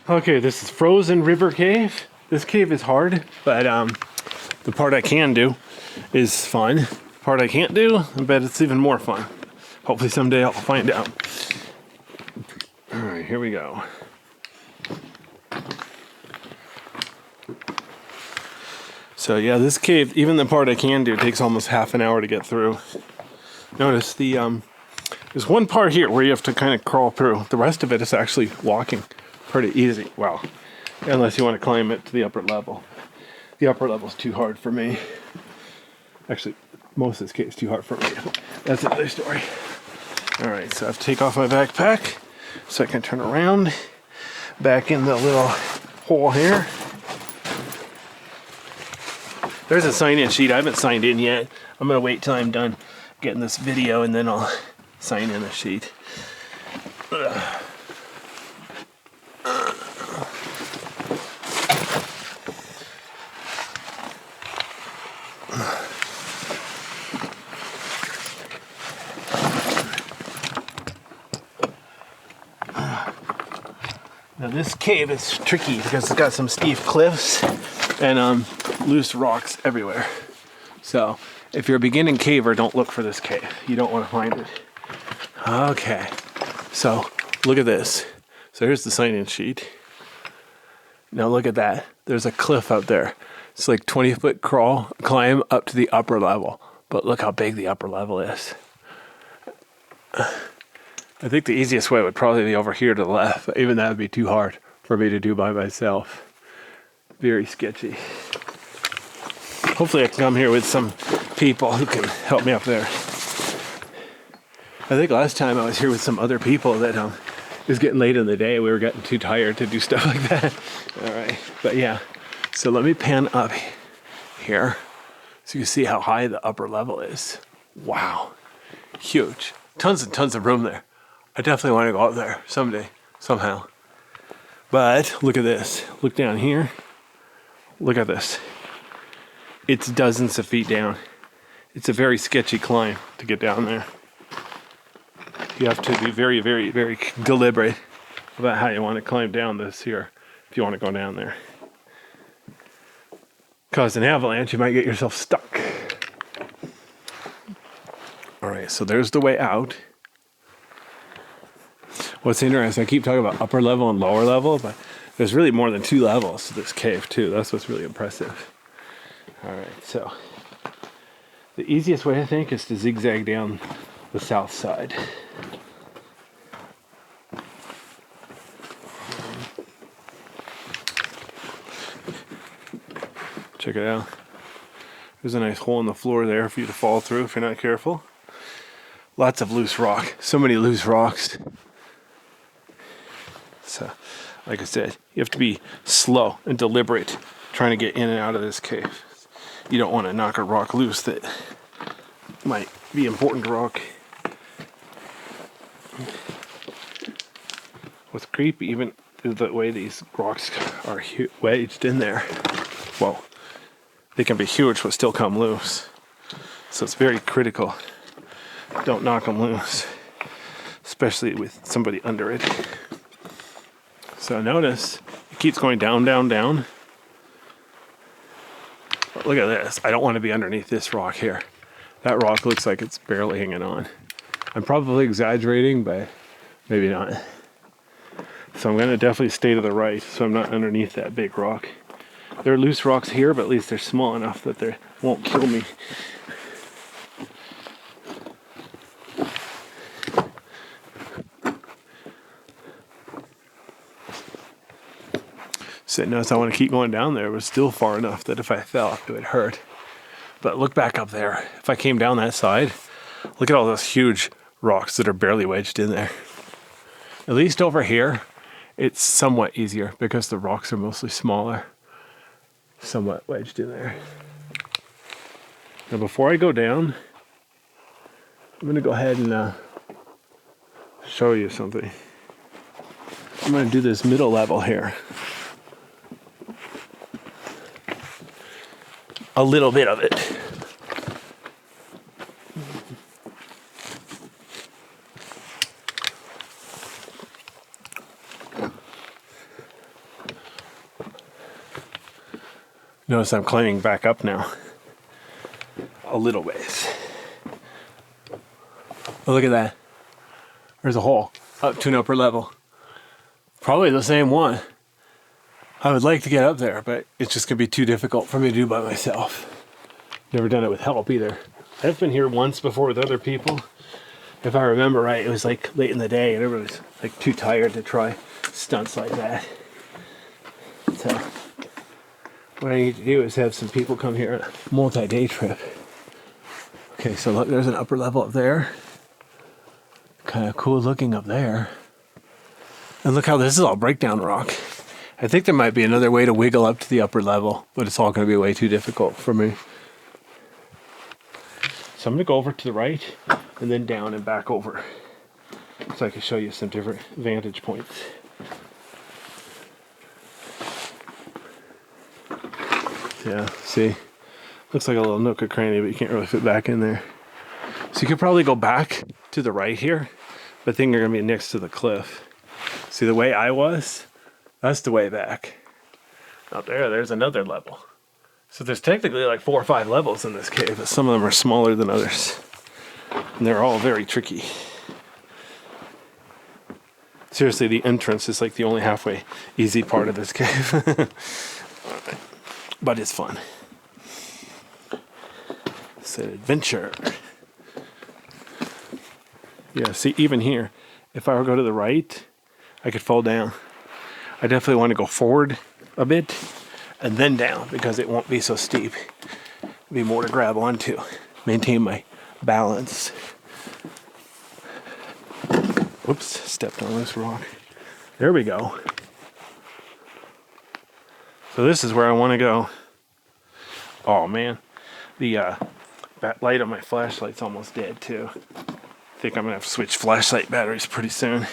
Okay, this is Frozen River Cave. This cave is hard, but the part I can do is fun. The part I can't do, I bet it's even more fun. Hopefully someday I'll find out. All right, here we go. So yeah, this cave, even the part I can do, takes almost half an hour to get through. Notice there's one part here where you have to kind of crawl through. The rest of it is actually walking pretty easy. Well, unless you want to climb it to the upper level. The upper level is too hard for me. Actually, most of this cave is too hard for me. That's another story. All right, so I have to take off my backpack so I can turn around. Back in the little hole here. There's a sign-in sheet. I haven't signed in yet. I'm gonna wait till I'm done getting this video and then I'll sign in a sheet. Now this cave is tricky because it's got some steep cliffs and loose rocks everywhere. So if you're a beginning caver, don't look for this cave. You don't want to find it. Okay, so look at this. So here's the sign-in sheet. Now look at that. There's a cliff out there. It's like 20-foot climb up to the upper level. But look how big the upper level is. I think the easiest way would probably be over here to the left. Even that would be too hard for me to do by myself. Very sketchy. Hopefully I can come here with some people who can help me up there. I think last time I was here with some other people that it was getting late in the day. We were getting too tired to do stuff like that. All right, but yeah. So let me pan up here so you can see how high the upper level is. Wow, huge. Tons and tons of room there. I definitely want to go up there someday, somehow. But look at this. Look down here. Look at this. It's dozens of feet down. It's a very sketchy climb to get down there. You have to be very, very, very deliberate about how you want to climb down this here if you want to go down there. Cause an avalanche, you might get yourself stuck. All right, so there's the way out. What's interesting, I keep talking about upper level and lower level, but there's really more than 2 levels to this cave too. That's what's really impressive. All right, so the easiest way I think is to zigzag down the south side. Check it out. There's a nice hole in the floor there for you to fall through if you're not careful. Lots of loose rock. So many loose rocks. So, like I said, you have to be slow and deliberate trying to get in and out of this cave. You don't want to knock a rock loose that might be important rock. What's creepy even is the way these rocks are wedged in there. Well, they can be huge but still come loose. So it's very critical. Don't knock them loose, especially with somebody under it. So notice it keeps going down, down, down. But look at this. I don't want to be underneath this rock here. That rock looks like it's barely hanging on. I'm probably exaggerating, but maybe not. So I'm going to definitely stay to the right so I'm not underneath that big rock. There are loose rocks here, but at least they're small enough that they won't kill me. So notice I want to keep going down there, but still far enough that if I fell, it would hurt. But look back up there. If I came down that side, look at all those huge rocks that are barely wedged in there. At least over here, it's somewhat easier because the rocks are mostly smaller. Somewhat wedged in there. Now before I go down, I'm going to go ahead and show you something. I'm going to do this middle level here. A little bit of it. Notice I'm climbing back up now. A little ways. Oh, look at that. There's a hole up to an upper level. Probably the same one. I would like to get up there, but it's just going to be too difficult for me to do by myself. Never done it with help either. I've been here once before with other people. If I remember right, it was like late in the day and everybody was like too tired to try stunts like that. So what I need to do is have some people come here on a multi-day trip. Okay, so look, there's an upper level up there. Kind of cool looking up there. And look how this is all breakdown rock. I think there might be another way to wiggle up to the upper level, but it's all going to be way too difficult for me. So I'm going to go over to the right and then down and back over so I can show you some different vantage points. Yeah, see? Looks like a little nook or cranny, but you can't really fit back in there. So you could probably go back to the right here, but then you're going to be next to the cliff. See, the way I was, that's the way back. Out there, there's another level. So there's technically like 4 or 5 levels in this cave, but some of them are smaller than others. And they're all very tricky. Seriously, the entrance is like the only halfway easy part of this cave. But it's fun. It's an adventure. Yeah, see, even here, if I were to go to the right, I could fall down. I definitely want to go forward a bit and then down because it won't be so steep. There'll be more to grab onto. Maintain my balance. Whoops, stepped on this rock. There we go. So this is where I want to go. Oh man, the light on my flashlight's almost dead too. I think I'm gonna have to switch flashlight batteries pretty soon.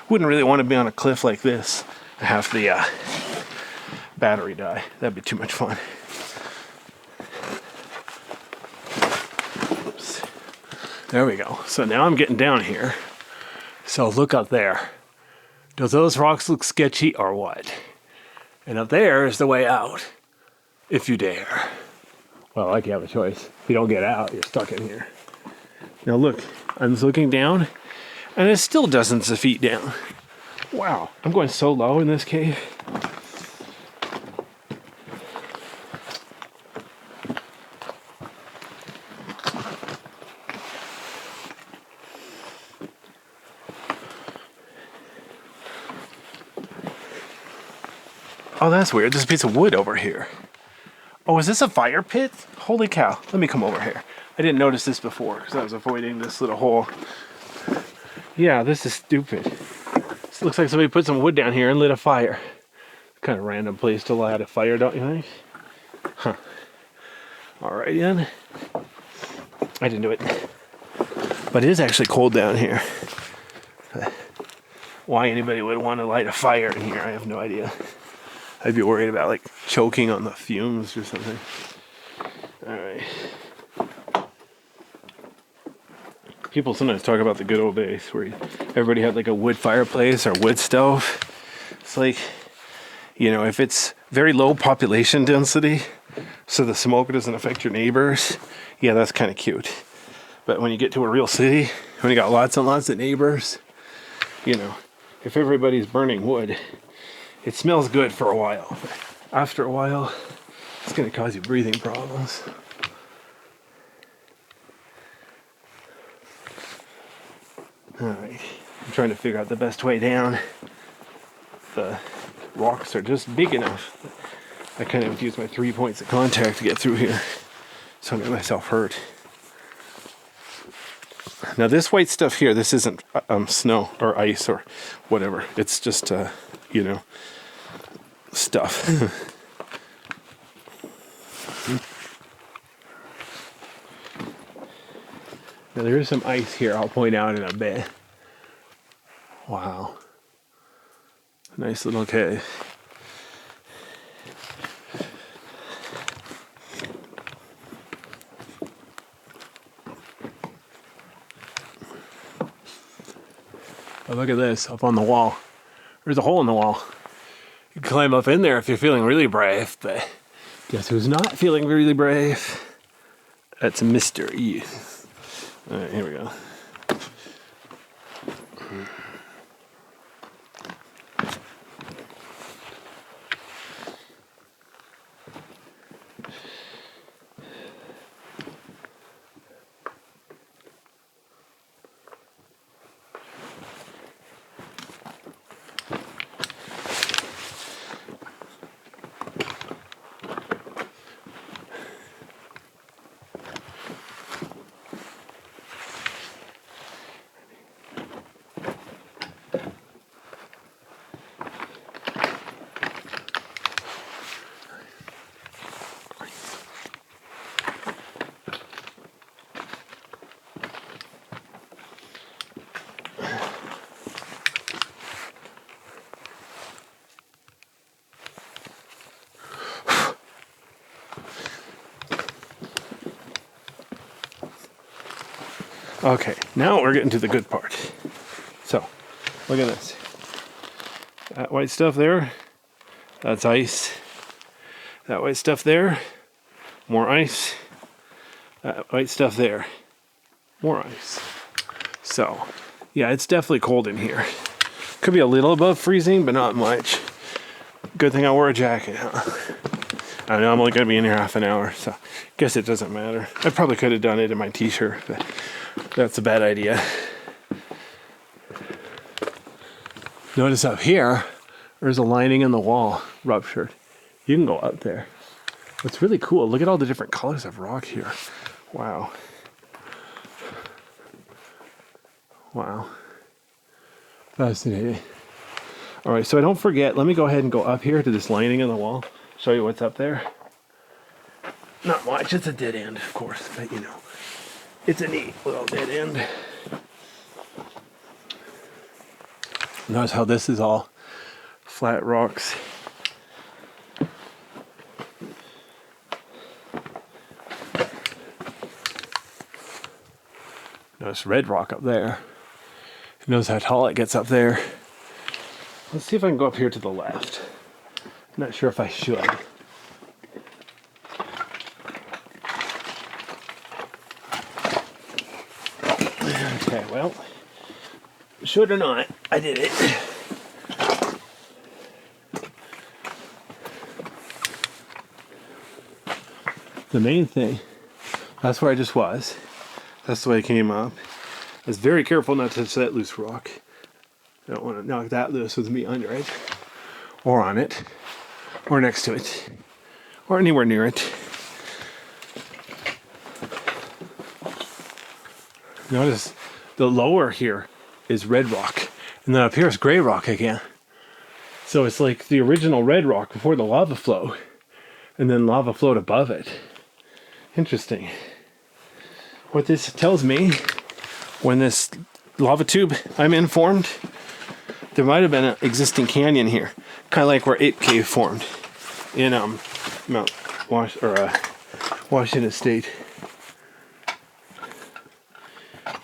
Wouldn't really want to be on a cliff like this and have the battery die. That'd be too much fun. Oops. There we go. So now I'm getting down here. So look up there. Do those rocks look sketchy or what? And up there is the way out, if you dare. Well, like you have a choice. If you don't get out, you're stuck in here. Now look, I'm just looking down, and it's still dozens of feet down. Wow, I'm going so low in this cave. Oh, that's weird. There's a piece of wood over here. Oh, is this a fire pit? Holy cow. Let me come over here. I didn't notice this before because I was avoiding this little hole. Yeah, this is stupid. This looks like somebody put some wood down here and lit a fire. Kind of random place to light a fire, don't you think? Huh. Alright then. I didn't do it. But it is actually cold down here. Why anybody would want to light a fire in here, I have no idea. I'd be worried about like choking on the fumes or something. Alright. People sometimes talk about the good old days where everybody had like a wood fireplace or wood stove. It's like, you know, if it's very low population density, so the smoke doesn't affect your neighbors, yeah, that's kind of cute. But when you get to a real city, when you got lots and lots of neighbors, you know, if everybody's burning wood, it smells good for a while. But after a while, it's going to cause you breathing problems. Alright, I'm trying to figure out the best way down. The rocks are just big enough. I kind of have to use my 3 points of contact to get through here. So I get myself hurt. Now this white stuff here, this isn't snow or ice or whatever. It's just, you know, stuff. Now there is some ice here I'll point out in a bit. Wow. Nice little cave. Oh, look at this, up on the wall. There's a hole in the wall. You can climb up in there if you're feeling really brave, but Guess who's not feeling really brave? That's Mr. E. All right, here we go. Okay, now we're getting to the good part. So, look at this. That white stuff there, that's ice. That white stuff there, more ice. That white stuff there, more ice. So, yeah, it's definitely cold in here. Could be a little above freezing, but not much. Good thing I wore a jacket, huh? I know I'm only going to be in here half an hour, so guess it doesn't matter. I probably could have done it in my t-shirt, but that's a bad idea. Notice up here, there's a lining in the wall ruptured. You can go up there. What's really cool, look at all the different colors of rock here. Wow. Wow. Fascinating. All right, so I don't forget, let me go ahead and go up here to this lining in the wall. Show you what's up there. Not much, it's a dead end, of course, but you know, it's a neat little dead end. Notice how this is all flat rocks. Notice red rock up there. Notice how tall it gets up there. Let's see if I can go up here to the left. Not sure if I should. Okay, well, should or not, I did it. The main thing, that's where I just was. That's the way it came up. I was very careful not to touch that loose rock. I don't want to knock that loose with me under it, or on it, or next to it, or anywhere near it. Notice the lower here is red rock, and then up here is gray rock again. So it's like the original red rock before the lava flow, and then lava flowed above it. Interesting. What this tells me, when this lava tube I'm in formed, there might have been an existing canyon here, kind of like where Ape Cave formed in Washington State.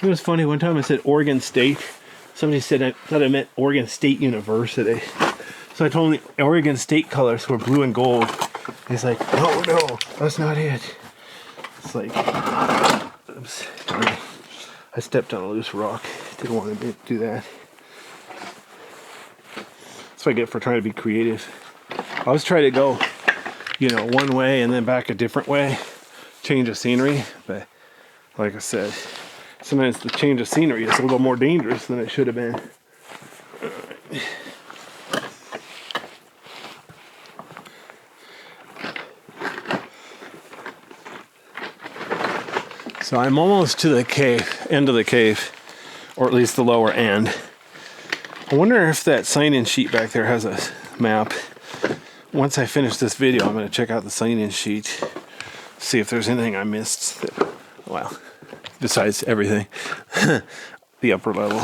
It was funny, one time I said Oregon State. Somebody said I thought I meant Oregon State University. So I told him the Oregon State colors were blue and gold. He's like, no, that's not it. It's like, oops, sorry. I stepped on a loose rock. Didn't want to do that. That's what I get for trying to be creative. I always try to go, one way and then back a different way. Change of scenery. But like I said, sometimes the change of scenery is a little more dangerous than it should have been. So I'm almost to the cave, end of the cave, or at least the lower end. I wonder if that sign-in sheet back there has a map. Once I finish this video, I'm going to check out the sign-in sheet, see if there's anything I missed. Besides everything, the upper level.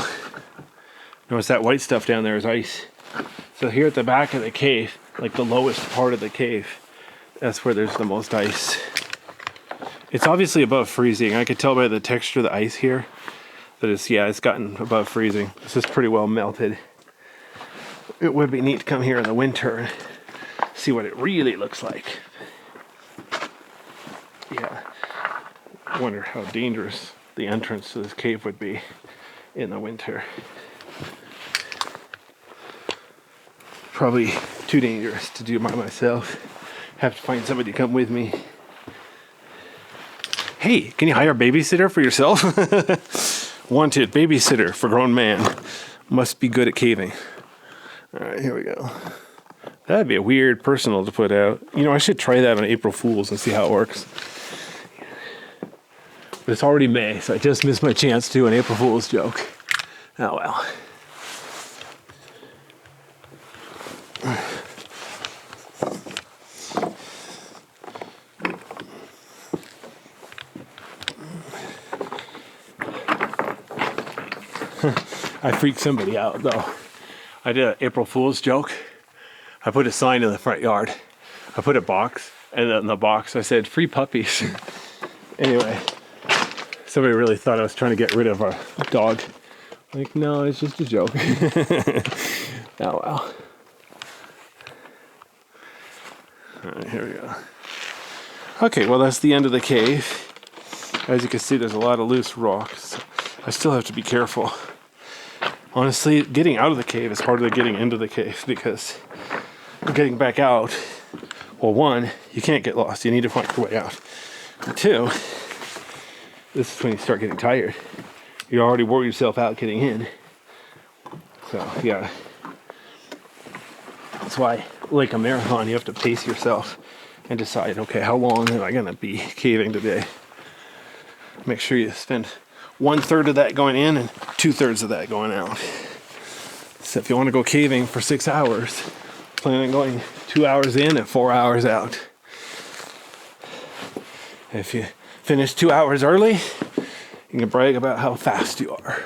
Notice that white stuff down there is ice. So here at the back of the cave, like the lowest part of the cave, that's where there's the most ice. It's obviously above freezing. I could tell by the texture of the ice here that it's gotten above freezing. This is pretty well melted. It would be neat to come here in the winter and see what it really looks like. yeah, I wonder how dangerous the entrance to this cave would be in the winter. Probably too dangerous to do by myself. Have to find somebody to come with me. Hey, can you hire a babysitter for yourself? Wanted babysitter for grown man. Must be good at caving. All right, here we go. That'd be a weird personal to put out. You know, I should try that on April Fools and see how it works. But it's already May, so I just missed my chance to do an April Fool's joke. Oh well. I freaked somebody out though. I did an April Fool's joke. I put a sign in the front yard. I put a box, and in the box I said, free puppies. Anyway, somebody really thought I was trying to get rid of our dog. Like, no, it's just a joke. Oh well. All right, here we go. Okay, well that's the end of the cave. As you can see, there's a lot of loose rocks. I still have to be careful. Honestly, getting out of the cave is harder than getting into the cave because getting back out, well, one, you can't get lost. You need to find your way out. And two, this is when you start getting tired. You already wore yourself out getting in. So, yeah. That's why, like a marathon, you have to pace yourself and decide, okay, how long am I going to be caving today? Make sure you spend 1/3 of that going in and 2/3 of that going out. So if you want to go caving for 6 hours, plan on going 2 hours in and 4 hours out. If you finish 2 hours early, you can brag about how fast you are.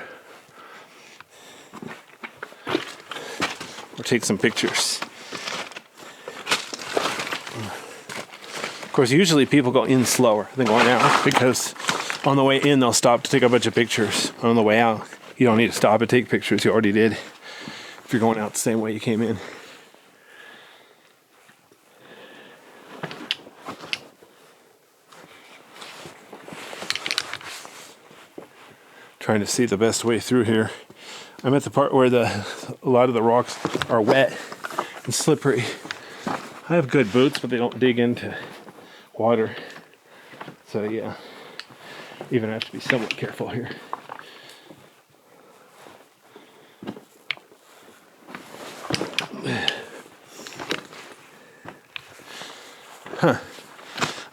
Or take some pictures. Of course, usually people go in slower than going out because on the way in, they'll stop to take a bunch of pictures. On the way out, you don't need to stop and take pictures. You already did. If you're going out the same way you came in. Trying to see the best way through here. I'm at the part where a lot of the rocks are wet and slippery. I have good boots, but they don't dig into water. So yeah. Even have to be somewhat careful here.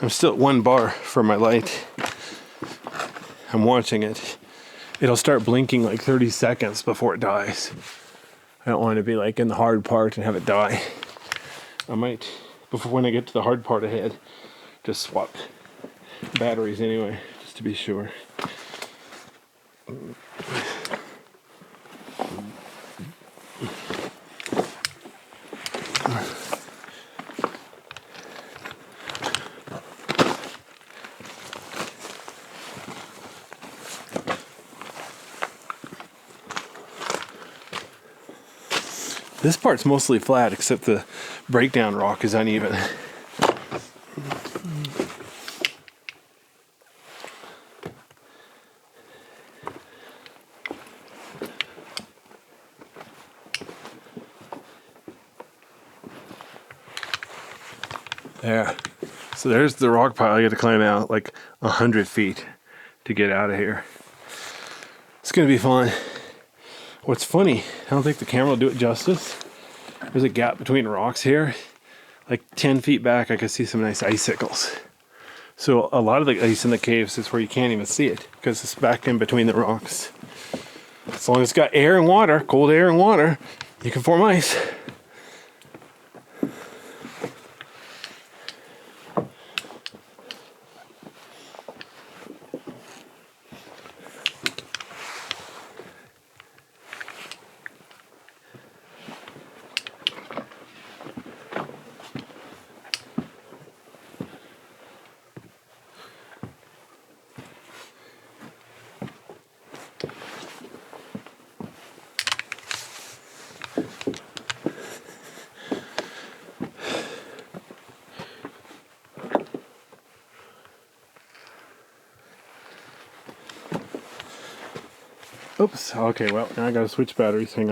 I'm still at 1 bar for my light. I'm watching it. It'll start blinking like 30 seconds before it dies. I don't want to be like in the hard part and have it die. I might, before when I get to the hard part ahead, just swap batteries anyway. To be sure. This part's mostly flat except the breakdown rock is uneven. There. So there's the rock pile. I got to climb out like 100 feet to get out of here. It's going to be fun. What's funny, I don't think the camera will do it justice. There's a gap between rocks here. Like 10 feet back, I can see some nice icicles. So a lot of the ice in the caves is where you can't even see it because it's back in between the rocks. As long as it's got air and water, cold air and water, you can form ice. Oops. Okay, well, now I gotta switch batteries. Hang on.